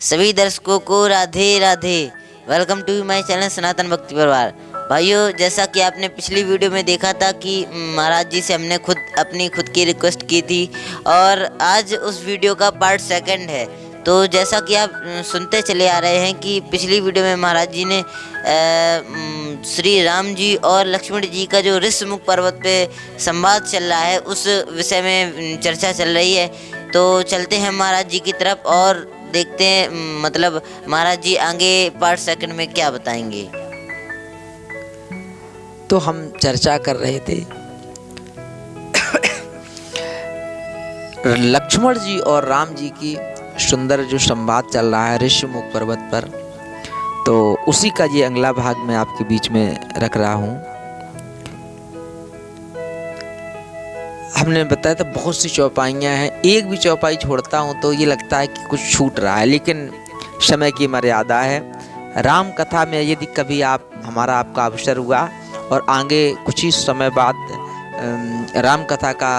सभी दर्शकों को Radhe Radhe. Welcome to my channel Sanatan Bhakti Parivar. भाइयों, जैसा कि आपने पिछली वीडियो में देखा था कि महाराज जी से हमने खुद की रिक्वेस्ट की थी और आज उस वीडियो का पार्ट सेकंड है। तो जैसा कि आप सुनते चले आ रहे हैं कि पिछली वीडियो में महाराज जी ने श्री राम जी और लक्ष्मण जी का जो ऋषमुख पर्वत पे संवाद चल रहा है उस विषय में चर्चा चल रही है। तो चलते हैं महाराज जी की तरफ और देखते हैं मतलब महाराज जी आगे पार्ट सेकंड में क्या बताएंगे। तो हम चर्चा कर रहे थे लक्ष्मण जी और राम जी की सुंदर जो संवाद चल रहा है ऋषमुख पर्वत पर, तो उसी का ये अगला भाग मैं आपके बीच में रख रहा हूँ। हमने बताया था बहुत सी चौपाइयाँ हैं, एक भी चौपाई छोड़ता हूँ तो ये लगता है कि कुछ छूट रहा है, लेकिन समय की मर्यादा है। राम कथा में यदि कभी आपका अवसर हुआ और आगे कुछ ही समय बाद राम कथा का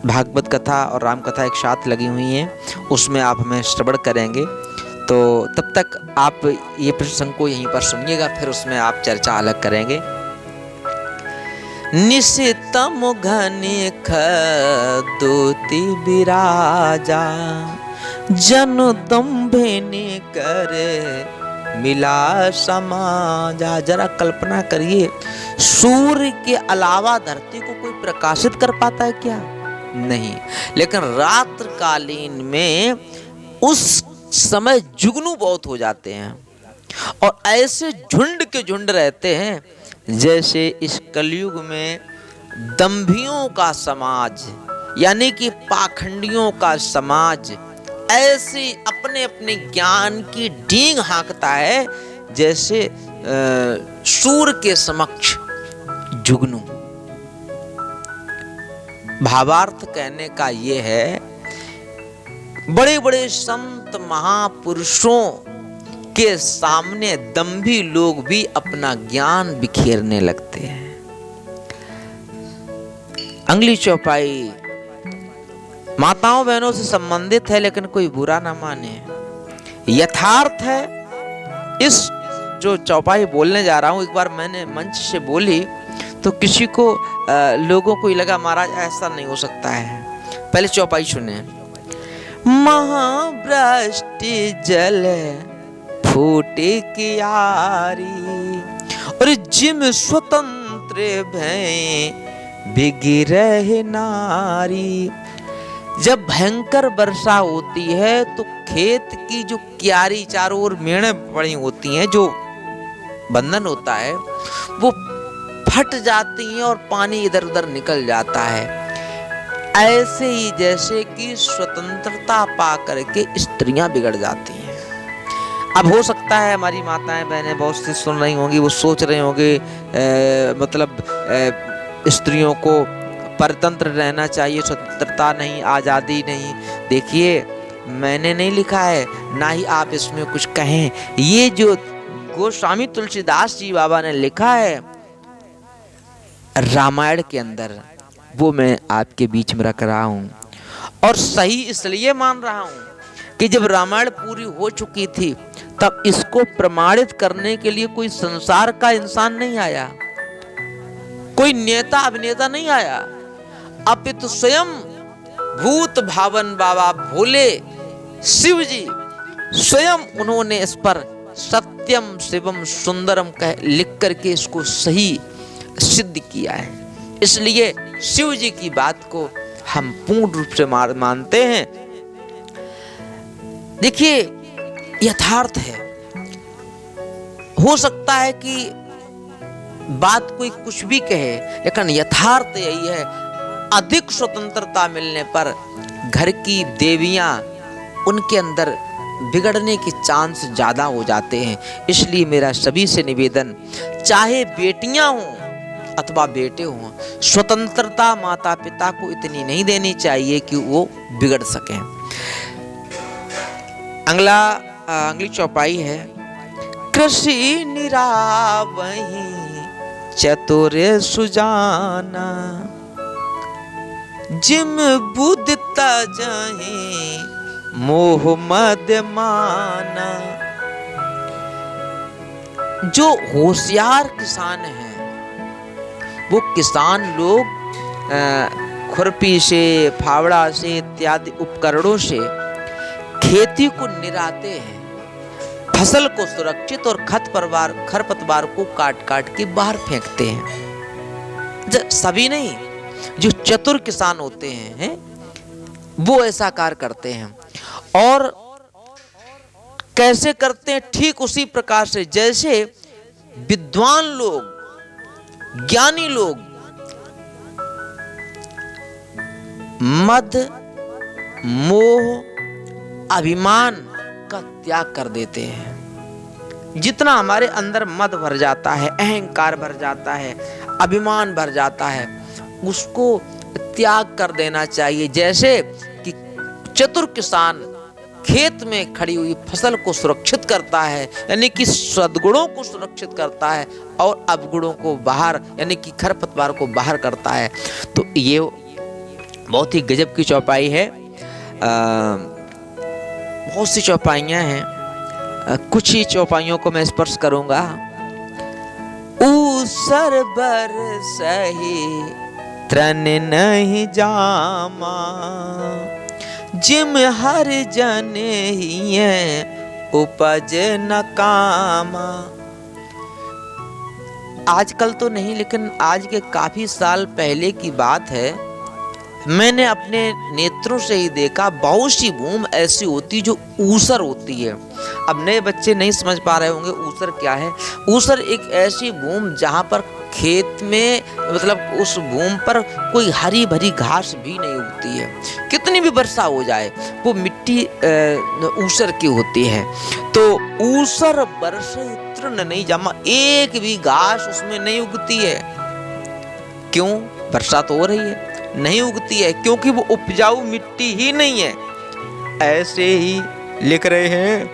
भागवत कथा और राम कथा एक साथ लगी हुई हैं, उसमें आप हमें श्रवण करेंगे। तो तब तक आप ये प्रसंग को यहीं पर सुनिएगा, फिर उसमें आप चर्चा अलग करेंगे। निशितम घनी खदोति विराजा जनु दम्भिनी करे मिला समाजा। जरा कल्पना करिए, सूर्य के अलावा धरती को कोई प्रकाशित कर पाता है क्या? नहीं, लेकिन रात्रिकालीन में उस समय जुगनू बहुत हो जाते हैं और ऐसे झुंड के झुंड रहते हैं जैसे इस कलयुग में दंभियों का समाज यानी कि पाखंडियों का समाज ऐसे अपने अपने ज्ञान की डींग हाँकता है जैसे सूर्य के समक्ष जुगनू। भावार्थ कहने का ये है, बड़े बड़े संत महापुरुषों के सामने दंभी लोग भी अपना ज्ञान बिखेरने लगते हैं। अगली चौपाई माताओं बहनों से संबंधित है, लेकिन कोई बुरा ना माने, यथार्थ है। इस जो चौपाई बोलने जा रहा हूं, एक बार मैंने मंच से बोली तो किसी को लोगों को लगा महाराज ऐसा नहीं हो सकता है। पहले चौपाई सुने। महावृष्टि जल फूटे कियारी और जिम स्वतंत्र भय बिगिरह नारी। जब भयंकर वर्षा होती है तो खेत की जो क्यारी चारों ओर मेढ़ें पड़ी होती हैं, जो बंधन होता है वो फट जाती हैं और पानी इधर उधर निकल जाता है। ऐसे ही जैसे कि स्वतंत्रता पा करके स्त्रियां बिगड़ जाती हैं। अब हो सकता है हमारी माताएं बहनें बहुत सी सुन रही होंगी, वो सोच रहे होंगे स्त्रियों को परतंत्र रहना चाहिए, स्वतंत्रता नहीं, आज़ादी नहीं। देखिए, मैंने नहीं लिखा है, ना ही आप इसमें कुछ कहें। ये जो गोस्वामी तुलसीदास जी बाबा ने लिखा है रामायण के अंदर, वो मैं आपके बीच में रख रहा हूँ। और सही इसलिए मान रहा हूँ कि जब रामायण पूरी हो चुकी थी तब इसको प्रमाणित करने के लिए कोई संसार का इंसान नहीं आया, कोई नेता अभिनेता नहीं आया, अपितु स्वयं भूत भावन बाबा भोले शिव जी स्वयं उन्होंने इस पर सत्यम शिवम सुंदरम कह लिख करके इसको सही सिद्ध किया है। इसलिए शिव जी की बात को हम पूर्ण रूप से मानते हैं। देखिए, यथार्थ है। हो सकता है कि बात कोई कुछ भी कहे, लेकिन यथार्थ यही है, अधिक स्वतंत्रता मिलने पर घर की देवियां उनके अंदर बिगड़ने के चांस ज्यादा हो जाते हैं। इसलिए मेरा सभी से निवेदन, चाहे बेटियां हों अथवा बेटे हों, स्वतंत्रता माता पिता को इतनी नहीं देनी चाहिए कि वो बिगड़ सकें। अगली चौपाई है। कृषि निरावही चतुर सुजाना जिम बुद्धता जाहे मोह मद माना। जो होशियार किसान हैं वो किसान लोग खुरपी से, फावड़ा से इत्यादि उपकरणों से खेती को निराते हैं, फसल को सुरक्षित और खरपतवार को काट काट के बाहर फेंकते हैं। सभी नहीं, जो चतुर किसान होते हैं वो ऐसा कार्य करते हैं। और कैसे करते हैं? ठीक उसी प्रकार से जैसे विद्वान लोग, ज्ञानी लोग मद, मोह, अभिमान का त्याग कर देते हैं। जितना हमारे अंदर मद भर जाता है, अहंकार भर जाता है, अभिमान भर जाता है, उसको त्याग कर देना चाहिए। जैसे कि चतुर किसान खेत में खड़ी हुई फसल को सुरक्षित करता है, यानी कि सद्गुणों को सुरक्षित करता है, और अवगुणों को बाहर, यानी कि खरपतवार को बाहर करता है। तो ये बहुत ही गजब की चौपाई है। बहुत सी चौपाइयाँ हैं, कुछ ही चौपाइयों को मैं स्पर्श करूंगा। ऊसर बरसहि तृण नहीं जामा, जिम हर जने हिये उपज न कामा। आजकल तो नहीं, लेकिन आज के काफी साल पहले की बात है, मैंने अपने नेत्रों से ही देखा बहुत सी भूमि ऐसी होती जो ऊसर होती है। अब नए बच्चे नहीं समझ पा रहे होंगे ऊसर क्या है। ऊसर एक ऐसी भूमि जहाँ पर खेत में, मतलब उस भूमि पर कोई हरी भरी घास भी नहीं उगती है। कितनी भी वर्षा हो जाए वो मिट्टी ऊसर की होती है। तो ऊसर बरसे तृण नहीं जामा, एक भी घास उसमें नहीं उगती है। क्यों? वर्षा तो हो रही है, नहीं उगती है, क्योंकि वो उपजाऊ मिट्टी ही नहीं है। ऐसे ही लिख रहे हैं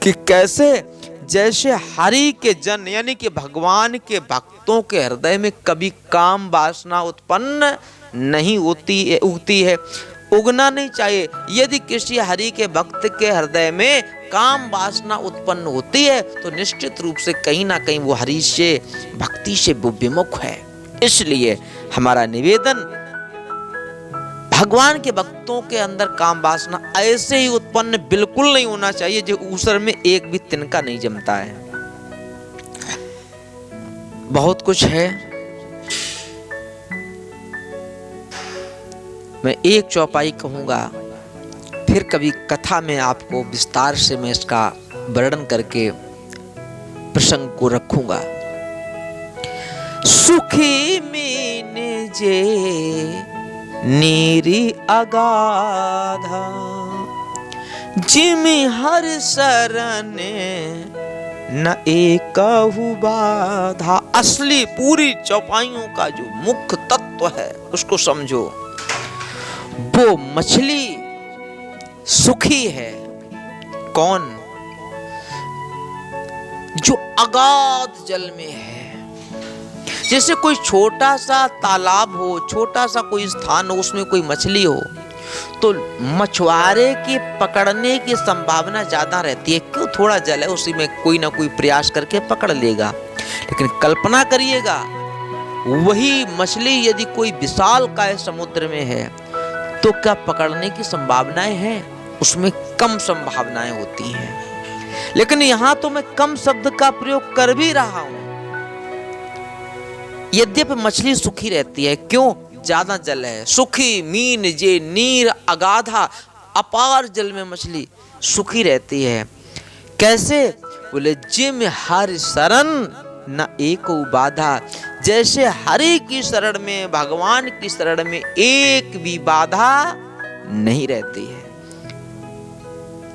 कि कैसे जैसे हरि के जन, यानी कि भगवान के भक्तों के हृदय में कभी काम वासना उत्पन्न नहीं होती, उगती है, उगना नहीं चाहिए। यदि किसी हरि के भक्त के हृदय में काम वासना उत्पन्न होती है तो निश्चित रूप से कहीं ना कहीं वो हरि से, भक्ति से वो विमुख है। इसलिए हमारा निवेदन, भगवान के भक्तों के अंदर काम वासना ऐसे ही उत्पन्न बिल्कुल नहीं होना चाहिए जो ऊसर में एक भी तिनका नहीं जमता है। बहुत कुछ है, मैं एक चौपाई कहूंगा, फिर कभी कथा में आपको विस्तार से मैं इसका वर्णन करके प्रसंग को रखूंगा। सुखी मीन जे नीरी अगाधा, जिमि हर शरण न एकहु बाधा। असली पूरी चौपाइयों का जो मुख्य तत्व है उसको समझो। वो मछली सुखी है। कौन? जो अगाध जल में है। जैसे कोई छोटा सा तालाब हो, छोटा सा कोई स्थान हो, उसमें कोई मछली हो, तो मछुआरे के पकड़ने की संभावना ज्यादा रहती है। क्यों? थोड़ा जल है, उसी में कोई ना कोई प्रयास करके पकड़ लेगा। लेकिन कल्पना करिएगा, वही मछली यदि कोई विशालकाय समुद्र में है तो क्या पकड़ने की संभावनाएं हैं? उसमें कम संभावनाएं होती हैं। लेकिन यहां तो मैं कम शब्द का प्रयोग कर भी रहा हूं। यद्यपि मछली सुखी रहती है। क्यों? ज्यादा जल है। सुखी मीन जे नीर अगाधा, अपार जल में मछली सुखी रहती है। कैसे? बोले जिम हर शरण न एको बाधा। जैसे हरि की शरण में, भगवान की शरण में एक भी बाधा नहीं रहती है।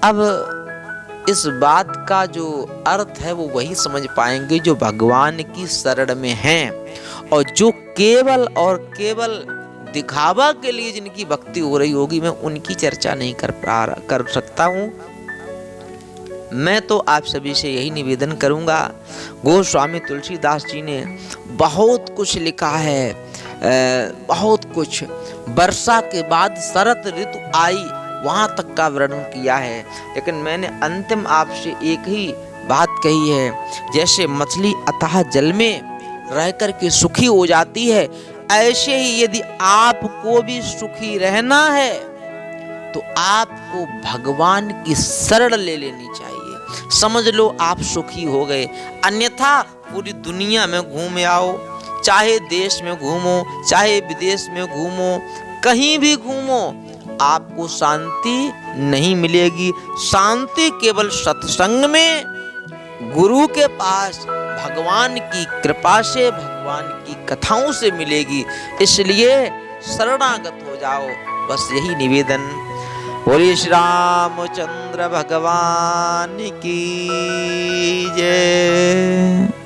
अब इस बात का जो अर्थ है वो वही समझ पाएंगे जो भगवान की शरण में हैं, और जो केवल और केवल दिखावा के लिए जिनकी भक्ति हो रही होगी, मैं उनकी चर्चा नहीं कर सकता हूं। मैं तो आप सभी से यही निवेदन करूंगा। गोस्वामी तुलसीदास जी ने बहुत कुछ लिखा है, बहुत कुछ। वर्षा के बाद शरत ऋतु आई, वहां तक का वर्णन किया है। लेकिन मैंने अंतिम आपसे एक ही बात कही है, जैसे मछली अथाह जल में रह कर के सुखी हो जाती है, ऐसे ही यदि आपको भी सुखी रहना है तो आपको भगवान की शरण ले लेनी चाहिए। समझ लो आप सुखी हो गए, अन्यथा पूरी दुनिया में घूम आओ, चाहे देश में घूमो, चाहे विदेश में घूमो, कहीं भी घूमो, आपको शांति नहीं मिलेगी। शांति केवल सत्संग में, गुरु के पास, भगवान की कृपा से, भगवान की कथाओं से मिलेगी। इसलिए शरणागत हो जाओ, बस यही निवेदन। बोलिए श्री रामचंद्र भगवान की जय।